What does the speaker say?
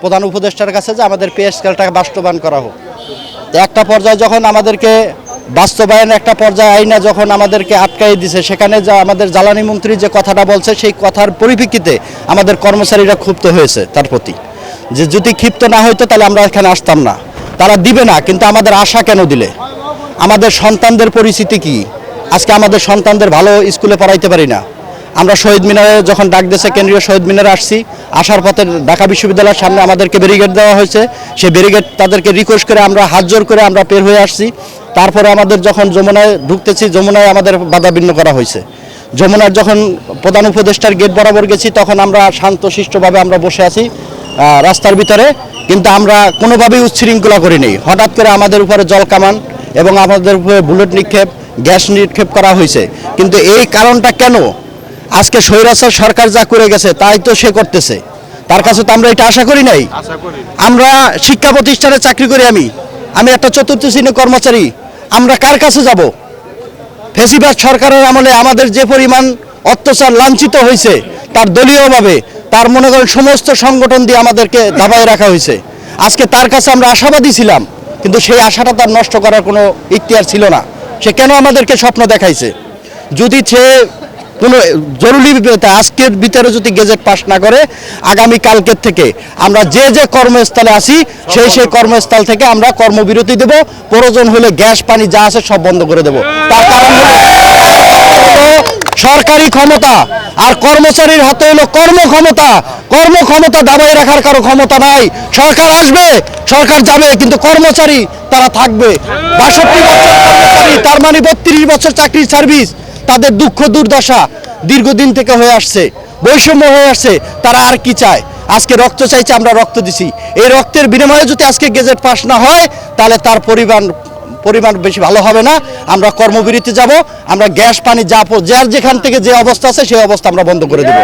প্রধান উপদেষ্টার কাছে যে আমাদের পে স্কেলটাকে বাস্তবায়ন করা হোক। তো একটা পর্যায়ে যখন আমাদেরকে বাস্তবায়ন একটা পর্যায়ে আইনা যখন আমাদেরকে আটকাই দিছে, সেখানে যা আমাদের জ্বালানি মন্ত্রী যে কথাটা বলছে সেই কথার পরিপ্রেক্ষিতে আমাদের কর্মচারীরা ক্ষুব্ধ হয়েছে তার প্রতি, যে যদি ক্ষিপ্ত না হইতো তাহলে আমরা এখানে আসতাম না। তারা দিবে না, কিন্তু আমাদের আশা কেন দিলে? আমাদের সন্তানদের পরিস্থিতি কি? আজকে আমাদের সন্তানদের ভালো স্কুলে পড়াইতে পারি না। আমরা শহীদ মিনারে যখন ডাক দিয়েছে, কেন্দ্রীয় শহীদ মিনারে আসছি, আসার পথে ঢাকা বিশ্ববিদ্যালয়ের সামনে আমাদেরকে ব্যারিকেড দেওয়া হয়েছে। সেই ব্যারিকেড তাদেরকে রিকোয়েস্ট করে আমরা হাত জোর করে আমরা বের হয়ে আসছি। তারপরে আমাদের যখন যমুনায় ঢুকতেছি, যমুনায় আমাদের বাধা বিঘ্ন করা হয়েছে। যমুনার যখন প্রধান উপদেষ্টার গেট বরাবর গেছি, তখন আমরা শান্তশিষ্টভাবে আমরা বসে আছি রাস্তার ভিতরে, কিন্তু আমরা কোনোভাবেই উচ্ছৃঙ্খলা করিনি। হঠাৎ করে আমাদের উপরে জল কামান এবং আমাদের উপরে বুলেট নিক্ষেপ, গ্যাস নিক্ষেপ করা হয়েছে। কিন্তু এই কারণটা কেন? আজকে স্বৈরাচার সরকার যা করে গেছে তাই তো সে করতেছে, তার কাছে তো আমরা এটা আশা করি নাই। আমরা শিক্ষা প্রতিষ্ঠানে চাকরি করি, আমি একটা চতুর্থ শ্রেণীর কর্মচারী। আমরা কার কাছে যাব? ফ্যাসিবাদ সরকারের আমলে আমাদের যে পরিমাণ অত্যাচার লাঞ্ছিত হয়েছে, তার দলীয়ভাবে তার মনে করেন সমস্ত সংগঠন দিয়ে আমাদেরকে দাবায় রাখা হয়েছে। আজকে তার কাছে আমরা আশাবাদী ছিলাম, কিন্তু সেই আশাটা তার নষ্ট করার কোনো ইখতিয়ার ছিল না। সে কেন আমাদেরকে স্বপ্ন দেখাইছে? যদি সে কোনো জরুরি আজকের ভিতরে যদি গেজেট পাস না করে, আগামী কালকের থেকে আমরা যে যে কর্মস্থলে আসি সেই কর্মস্থল থেকে আমরা কর্মবিরতি দেব। প্রয়োজন হলে গ্যাস পানি যা আছে সব বন্ধ করে দেব। তার কারণ হলো সরকারি ক্ষমতা আর কর্মচারীর হাতে হলো কর্মক্ষমতা। কর্মক্ষমতা দাবাই রাখার কারো ক্ষমতা নাই। সরকার আসবে, সরকার যাবে, কিন্তু কর্মচারী তারা থাকবে। 62 বছর কর্মচারী, তার মানে 32 বছর চাকরির সার্ভিস, তাদের দুঃখ দুর্দশা দীর্ঘদিন থেকে হয়ে আসছে, বৈষম্য হয়ে আসছে। তারা আর কি চায়? আজকে রক্ত চাইছে, আমরা রক্ত দিছি। এই রক্তের বিনিময়ে যদি আজকে গেজেট পাস না হয়, তাহলে তার পরিমাণ বেশি ভালো হবে না। আমরা কর্মবিরতি যাব। আমরা গ্যাস পানি যার যেখান থেকে যে অবস্থা আছে সেই অবস্থা আমরা বন্ধ করে দেব।